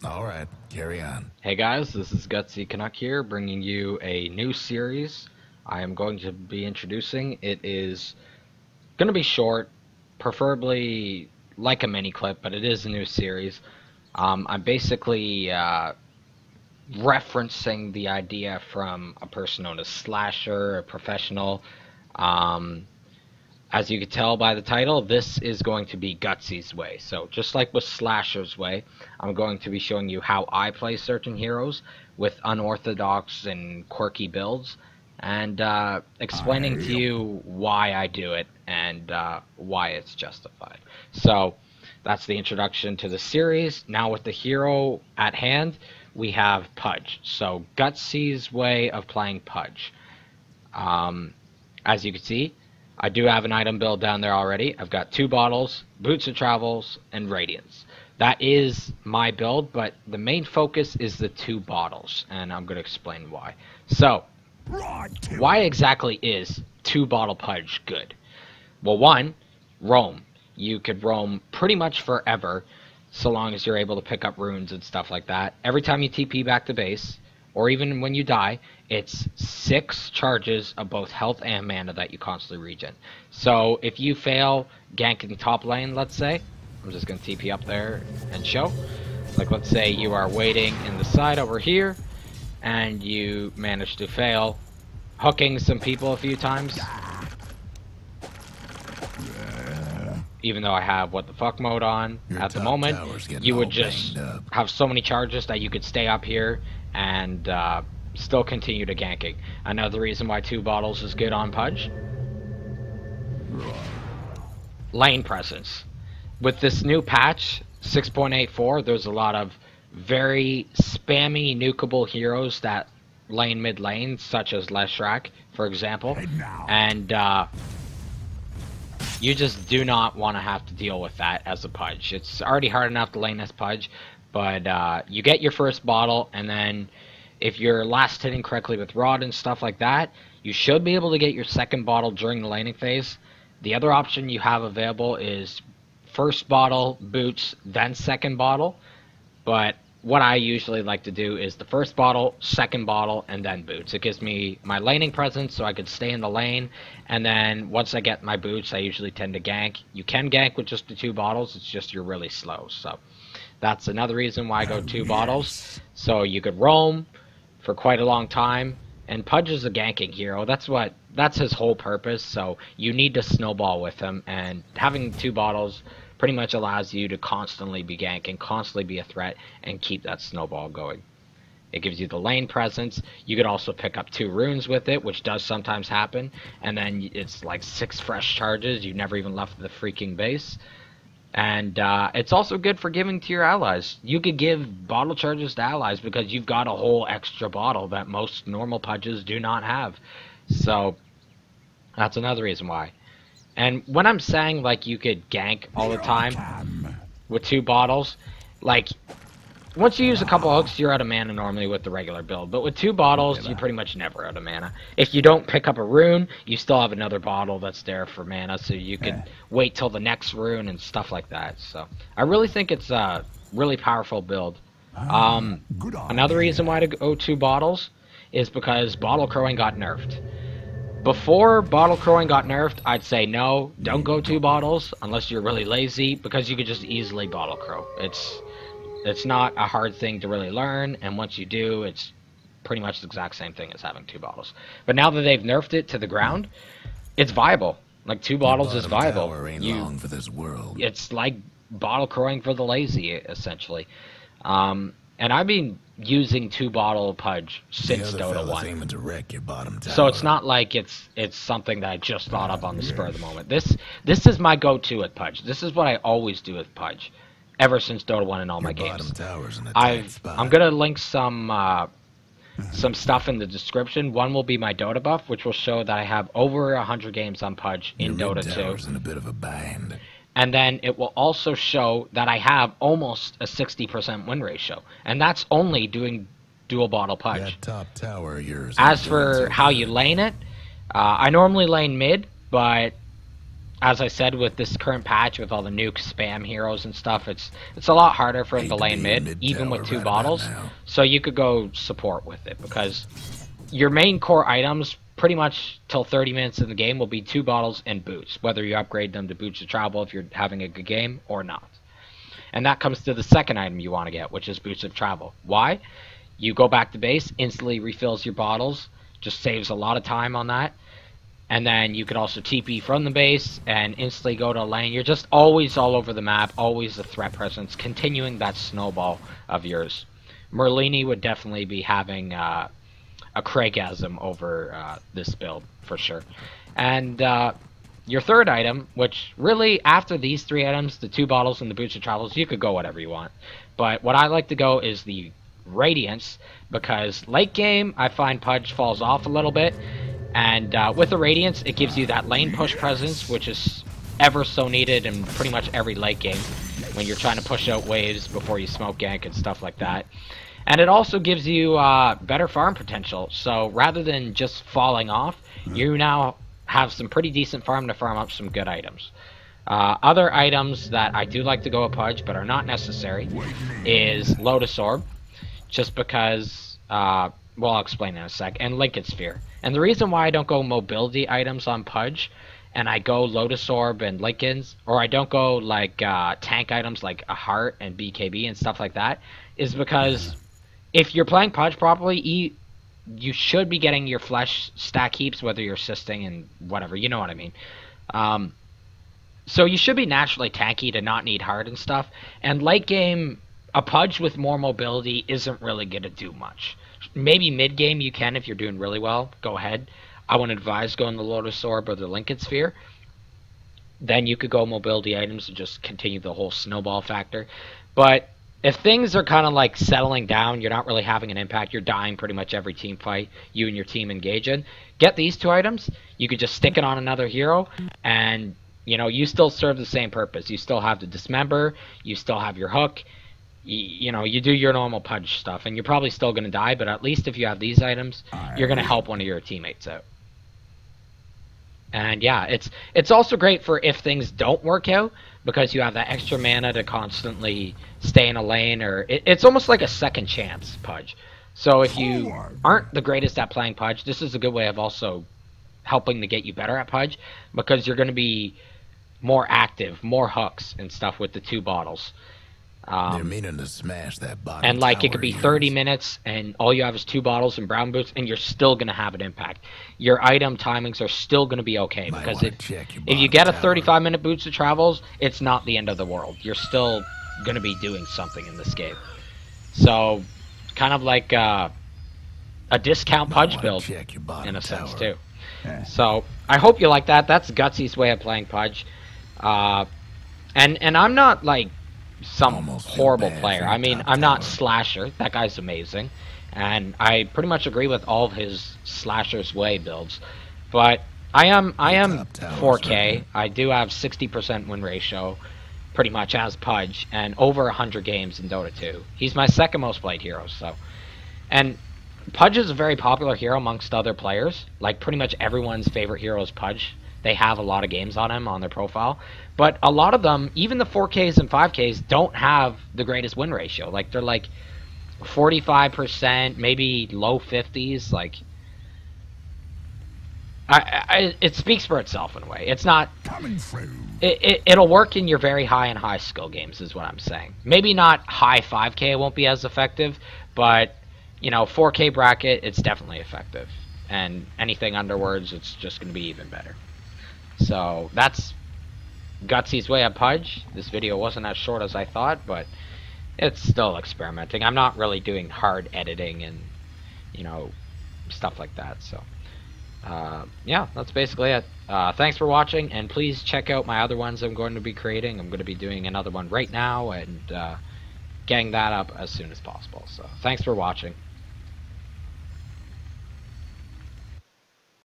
Alright, carry on. Hey guys, this is Gutsy Canuck here, bringing you a new series I am going to be introducing. It is going to be short, preferably like a mini clip, but it is a new series. I'm basically referencing the idea from a person known as Slasher, a professional. As you can tell by the title, this is going to be Gutsy's Way. So just like with Slahsers Way, I'm going to be showing you how I play certain heroes with unorthodox and quirky builds, and explaining to you why I do it and why it's justified. So that's the introduction to the series. Now with the hero at hand, we have Pudge. So Gutsy's way of playing Pudge. As you can see, I do have an item build down there already. I've got 2 bottles, Boots of Travels, and Radiance. That is my build, but the main focus is the 2 bottles, and I'm going to explain why. So, why exactly is 2 bottle Pudge good? Well, 1, roam. You could roam pretty much forever, so long as you're able to pick up runes and stuff like that. Every time you TP back to base, or even when you die, it's 6 charges of both health and mana that you constantly regen. So if you fail ganking top lane, let's say, I'm just going to TP up there and show. Like, let's say you are waiting in the side over here, and you manage to fail hooking some people a few times. Even though I have what the fuck mode on at the moment, you would just have so many charges that you could stay up here and still continue to ganking. Another reason why 2 bottles is good on Pudge. Lane presence. With this new patch, 6.84, there's a lot of very spammy nukeable heroes that lane mid lane, such as Leshrac, for example. And you just do not want to have to deal with that as a Pudge. It's already hard enough to lane as Pudge, but you get your first bottle, and then if you're last hitting correctly with Rod and stuff like that, you should be able to get your second bottle during the laning phase. The other option you have available is first bottle, boots, then second bottle. But what I usually like to do is the first bottle, second bottle, and then boots. It gives me my laning presence so I could stay in the lane, and then once I get my boots, I usually tend to gank. You can gank with just the 2 bottles, it's just you're really slow. So that's another reason why I go 2 bottles. So you could roam for quite a long time, and Pudge is a ganking hero. That's his whole purpose. So you need to snowball with him, and having 2 bottles pretty much allows you to constantly be ganking, constantly be a threat, and keep that snowball going. It gives you the lane presence. You could also pick up 2 runes with it, which does sometimes happen, and then it's like 6 fresh charges. You never even left the freaking base. And it's also good for giving to your allies. You could give bottle charges to allies because you've got a whole extra bottle that most normal Pudges do not have. So that's another reason why. And when I'm saying like you could gank all the time with 2 bottles, like once you use a couple hooks, you're out of mana normally with the regular build. But with 2 bottles, you're pretty much never out of mana. If you don't pick up a rune, you still have another bottle that's there for mana, so you could wait till the next rune and stuff like that. So I really think it's a really powerful build. Another reason why to go 2 bottles is because bottle crowing got nerfed. Before bottle crowing got nerfed, I'd say no, don't go 2 bottles unless you're really lazy, because you could just easily bottle crow. It's not a hard thing to really learn, and once you do, it's pretty much the exact same thing as having 2 bottles. But now that they've nerfed it to the ground, it's viable. Like 2 bottles is viable. Long for this world. It's like bottle crowing for the lazy, essentially. And I've been using 2 bottle Pudge since Dota 1. To wreck your bottom tower. So it's not like it's something that I just thought of on the spur of the moment. This is my go-to at Pudge. This is what I always do with Pudge, ever since Dota 1 in all my games. I'm gonna link some stuff in the description. One will be my Dota buff, which will show that I have over 100 games on Pudge in Dota 2. In a bit of a bind. And then it will also show that I have almost a 60% win ratio, and that's only doing dual bottle Pudge. That top tower of yours. As for how you lane it, I normally lane mid, but as I said, with this current patch, with all the nuke spam heroes and stuff, it's a lot harder for him to lane mid, even with 2 bottles. So you could go support with it, because your main core items, pretty much till 30 minutes in the game, will be 2 bottles and boots, whether you upgrade them to boots of travel if you're having a good game or not. And that comes to the second item you want to get, which is boots of travel. Why? You go back to base, instantly refills your bottles, just saves a lot of time on that. And then you could also TP from the base and instantly go to a lane. You're just always all over the map, always a threat presence, continuing that snowball of yours. Merlini would definitely be having a Craigasm over this build, for sure. And your third item, which really, after these 3 items, the 2 bottles and the boots of travels, you could go whatever you want. But what I like to go is the Radiance, because late game, I find Pudge falls off a little bit. And with the Radiance, it gives you that lane push presence, which is ever so needed in pretty much every late game when you're trying to push out waves before you smoke gank and stuff like that. And it also gives you better farm potential. So rather than just falling off, you now have some pretty decent farm to farm up some good items. Other items that I do like to go with Pudge, but are not necessary, is Lotus Orb, just because... well, I'll explain in a sec. And Linkens Sphere. And the reason why I don't go mobility items on Pudge, and I go Lotus Orb and Linkens, or I don't go like tank items like a Heart and BKB and stuff like that, is because if you're playing Pudge properly, you should be getting your flesh stack heaps, whether you're assisting and whatever, you know what I mean. So you should be naturally tanky to not need Heart and stuff. And late game, a Pudge with more mobility isn't really going to do much. Maybe mid-game you can if you're doing really well. Go ahead. I wouldn't advise going the Lotus Orb or the Linkens Sphere. Then you could go mobility items and just continue the whole snowball factor. But if things are kind of like settling down, you're not really having an impact, you're dying pretty much every team fight you and your team engage in, get these 2 items. You could just stick it on another hero, and you know, you still serve the same purpose. You still have the Dismember, you still have your hook. You know, you do your normal Pudge stuff, and you're probably still going to die, but at least if you have these items, you're going to help one of your teammates out. And yeah, it's also great for if things don't work out, because you have that extra mana to constantly stay in a lane, or it's almost like a second chance, Pudge. So if you aren't the greatest at playing Pudge, this is a good way of also helping to get you better at Pudge, because you're going to be more active, more hooks and stuff with the 2 bottles. They're meaning to smash that bottom and like it could be tower 30 minutes and all you have is 2 bottles and brown boots, and you're still going to have an impact. Your item timings are still going to be okay, because if you get a 35-minute boots of travels, it's not the end of the world. You're still going to be doing something in this game. So kind of like a discount Pudge build in a sense too. So I hope you like that. That's Gutsy's way of playing Pudge. And I'm not like some horrible player. I mean, I'm not Slahser. That guy's amazing. And I pretty much agree with all of his Slahsers Way builds. But I am 4K. I do have 60% win ratio, pretty much as Pudge, and over 100 games in Dota 2. He's my second most played hero, so. And Pudge is a very popular hero amongst other players. Like, pretty much everyone's favorite hero is Pudge. They have a lot of games on him on their profile. But a lot of them, even the 4Ks and 5Ks, don't have the greatest win ratio. Like, they're like 45%, maybe low 50s. Like, it speaks for itself in a way. It's not... It'll work in your very high and high skill games, is what I'm saying. Maybe not high 5K, it won't be as effective. But, you know, 4K bracket, it's definitely effective. And anything underwards, it's just going to be even better. So that's Gutsy's way of Pudge. This video wasn't as short as I thought, but it's still experimenting. I'm not really doing hard editing and, you know, stuff like that. So, yeah, that's basically it. Thanks for watching, and please check out my other ones I'm going to be creating. I'm going to be doing another one right now and getting that up as soon as possible. So, thanks for watching.